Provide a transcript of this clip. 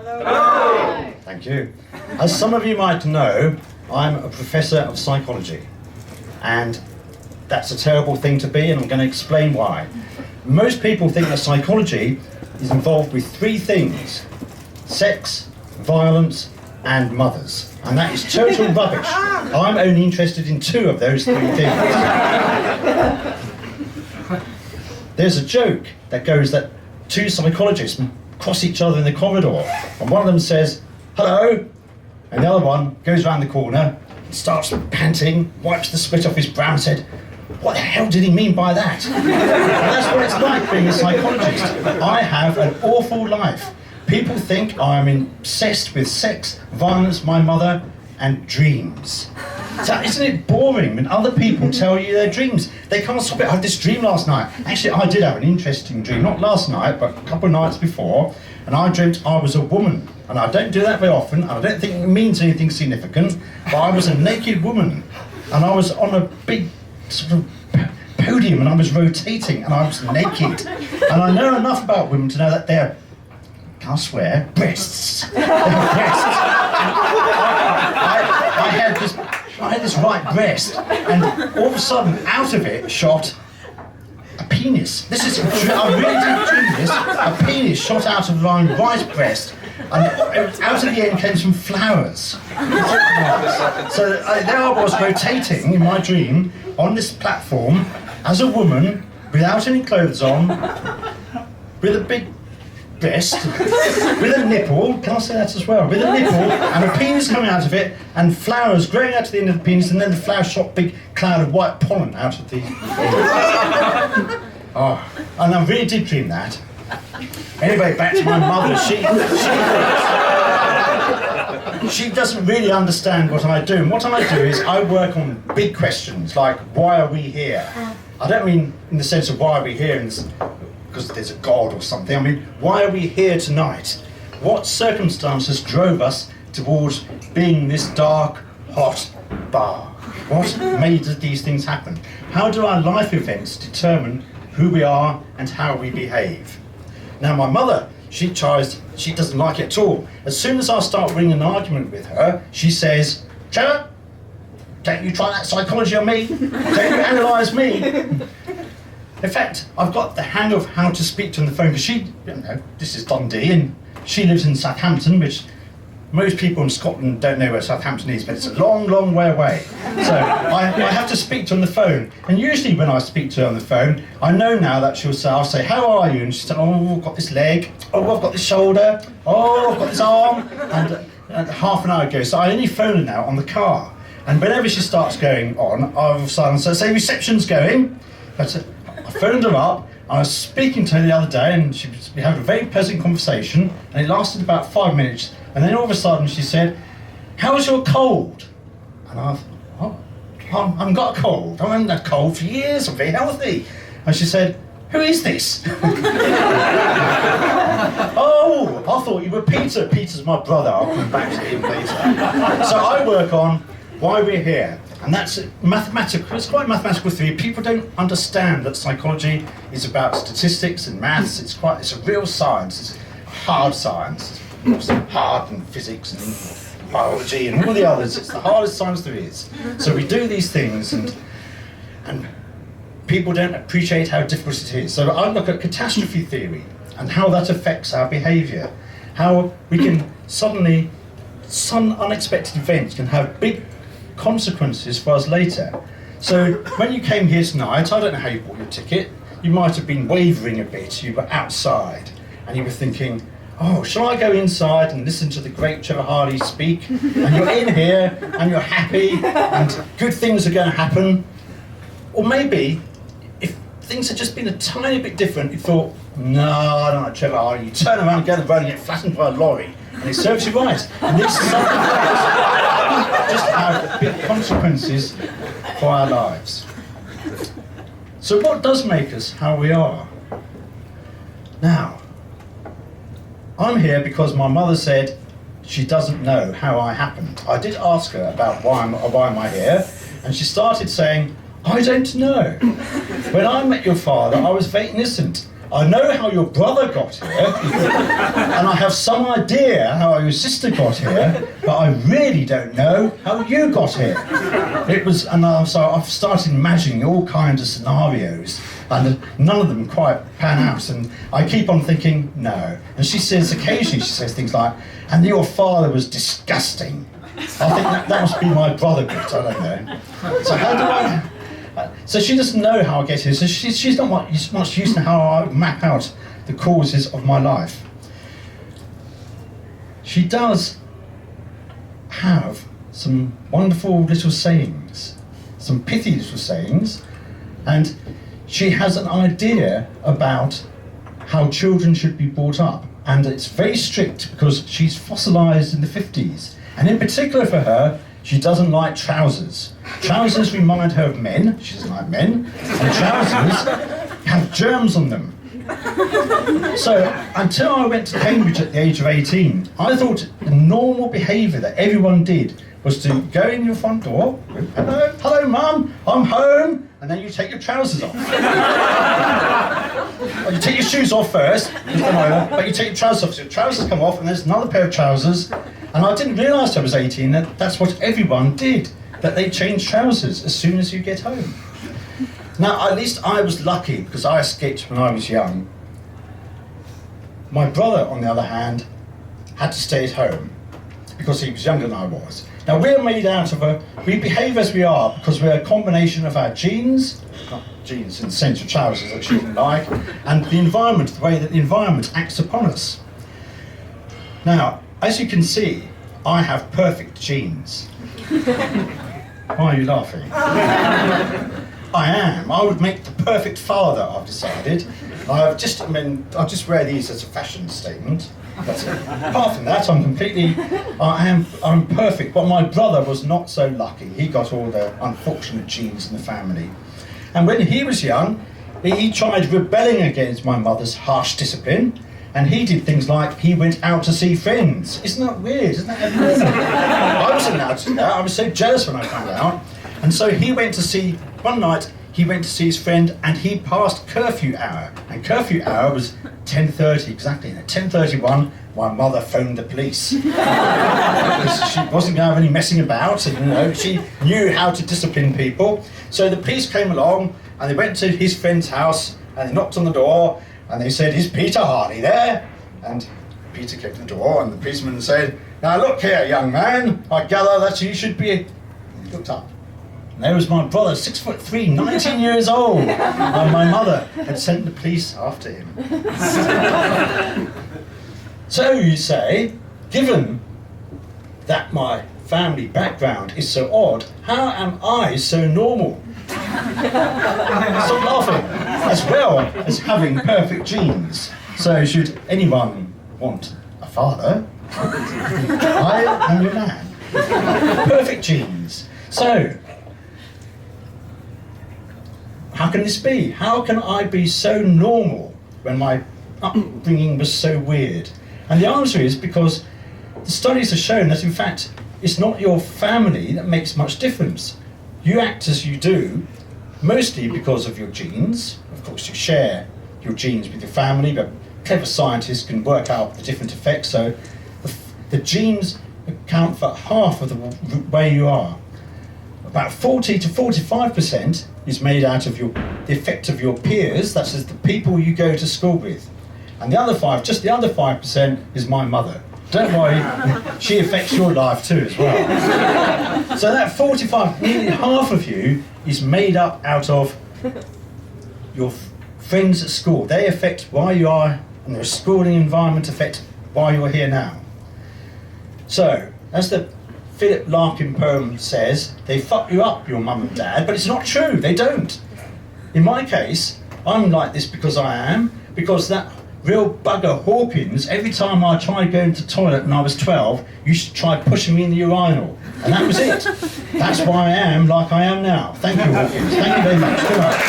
Hello. Thank you. As some of you might know, I'm a professor of psychology, and that's a terrible thing to be, and I'm going to explain why. Most people think that psychology is involved with three things: sex, violence, and mothers. And that is total rubbish. I'm only interested in two of those three things. There's a joke that goes that two psychologists cross each other in the corridor, and one of them says, "Hello," and the other one goes around the corner, starts panting, wipes the sweat off his brow and said, "What the hell did he mean by that?" And that's what it's like being a psychologist. I have an awful life. People think I'm obsessed with sex, violence, my mother, and dreams. So isn't it boring when other people tell you their dreams? They can't stop it. I had this dream last night. Actually, I did have an interesting dream, not last night, but a couple of nights before, and I dreamt I was a woman. And I don't do that very often, and I don't think it means anything significant, but I was a naked woman, and I was on a big sort of podium, and I was rotating, and I was naked. And I know enough about women to know that they're, I swear, breasts. They're breasts. I had this right breast, and all of a sudden, out of it shot a penis. I really did dream this. A penis shot out of my right breast, and out of the end came some flowers. So there I was rotating in my dream on this platform as a woman without any clothes on, with a big breast, with a nipple, can I say that as well? With a nipple and a penis coming out of it, and flowers growing out to the end of the penis, and then the flowers shot a big cloud of white pollen out of the Oh, and I really did dream that. Anyway, back to my mother. She doesn't really understand what I do. And what I do is I work on big questions like, why are we here? I don't mean in the sense of why are we here because there's a God or something. I mean, why are we here tonight? What circumstances drove us towards being this dark, hot bar? What made these things happen? How do our life events determine who we are and how we behave? Now, my mother, she doesn't like it at all. As soon as I start ringing an argument with her, she says, "Trevor, don't you try that psychology on me? Don't you analyse me?" In fact, I've got the hang of how to speak to her on the phone, because this is Dundee, and she lives in Southampton, which most people in Scotland don't know where Southampton is, but it's a long, long way away. So I have to speak to her on the phone. And usually when I speak to her on the phone, I know now that I'll say, "How are you?" And she'll say, "Oh, I've got this leg. Oh, I've got this shoulder. Oh, I've got this arm." And half an hour goes. So I only phone her now on the car. And whenever she starts going on, I'll say, "Reception's going." But I phoned her up. I was speaking to her the other day, and we had a very pleasant conversation, and it lasted about 5 minutes. And then all of a sudden she said, "How's your cold?" And I thought, "I haven't got a cold. I haven't had a cold for years. I'm very healthy." And she said, "Who is this?" "Oh, I thought you were Peter. Peter's my brother. I'll come back to him later." So I work on why we're here. And that's mathematical. It's quite mathematical theory. People don't understand that psychology is about statistics and maths. It's a real science. It's hard science. It's hard in physics and biology and all the others. It's the hardest science there is. So we do these things, and people don't appreciate how difficult it is. So I look at catastrophe theory and how that affects our behaviour. How we can suddenly, some unexpected events can have big consequences for us later. So when you came here tonight, I don't know how you bought your ticket. You might have been wavering a bit. You were outside and you were thinking, "Oh, shall I go inside and listen to the great Trevor Harley speak?" And you're in here and you're happy and good things are going to happen. Or maybe if things had just been a tiny bit different, you thought, "No, I don't like Trevor Harley." You turn around and go to the road and get flattened by a lorry, and it serves you right. And these just have big consequences for our lives. So what does make us how we are? Now, I'm here because my mother said she doesn't know how I happened. I did ask her about why am I here, and she started saying, "I don't know. When I met your father, I was very innocent. I know how your brother got here, and I have some idea how your sister got here, but I really don't know how you got here. So I've started imagining all kinds of scenarios, and none of them quite pan out, and I keep on thinking, no. And occasionally she says things like, and your father was disgusting. I think that must be my brother bit, I don't know. So how do I... So she doesn't know how I get here, so she's not much used to how I map out the causes of my life. She does have some wonderful little sayings, some pithy little sayings, and she has an idea about how children should be brought up, and it's very strict because she's fossilised in the 50s, and in particular for her, she doesn't like trousers. Trousers remind her of men, she doesn't like men, and trousers have germs on them. So, until I went to Cambridge at the age of 18, I thought the normal behaviour that everyone did was to go in your front door, hello mum, I'm home, and then you take your trousers off. Well, you take your shoes off first, but you take your trousers off, so your trousers come off, and there's another pair of trousers. And I didn't realise till I was 18 that that's what everyone did, that they changed trousers as soon as you get home. Now, at least I was lucky because I escaped when I was young. My brother, on the other hand, had to stay at home because he was younger than I was. Now, we're made out of we behave as we are because we're a combination of our genes, not genes in the sense of trousers that she didn't like, and the environment, the way that the environment acts upon us. Now, as you can see, I have perfect genes. Why are you laughing? I am. I would make the perfect father, I've decided. I'll just wear these as a fashion statement. That's it. Apart from that, I'm perfect. But my brother was not so lucky. He got all the unfortunate genes in the family. And when he was young, he tried rebelling against my mother's harsh discipline. And he did things like he went out to see friends. Isn't that weird? Isn't that abnormal? I wasn't allowed to do that. I was so jealous when I found out. And so one night he went to see his friend and he passed curfew hour. And curfew hour was 10:30 exactly. And at 10:31, my mother phoned the police. Because she wasn't going to have any messing about. And, she knew how to discipline people. So the police came along and they went to his friend's house and they knocked on the door. And they said, is Peter Harley there? And Peter came to the door and the policeman said, now look here, young man, I gather that you should be... And he looked up. And there was my brother, 6'3", 19 years old. And my mother had sent the police after him. So you say, given that my family background is so odd, how am I so normal? Stop laughing. As well as having perfect genes. So should anyone want a father, I am your man. Perfect genes. So, how can this be? How can I be so normal when my upbringing was so weird? And the answer is because the studies have shown that in fact it's not your family that makes much difference. You act as you do mostly because of your genes. Of course, you share your genes with your family, but clever scientists can work out the different effects. So the genes account for half of the way you are. About 40 to 45% is made out of the effect of your peers, that's the people you go to school with. And the other 5% is my mother. Don't worry, she affects your life too as well. So that 45, nearly half of you is made up out of your friends at school. They affect why you are, and the schooling environment affect why you're here now. So, as the Philip Larkin poem says, they fuck you up, your mum and dad, but it's not true, they don't. In my case, I'm like this because that real bugger Hawkins, every time I tried going to the toilet when I was 12, used to try pushing me in the urinal. And that was it. That's why I am like I am now. Thank you, Hawkins. Thank you very much. Good night.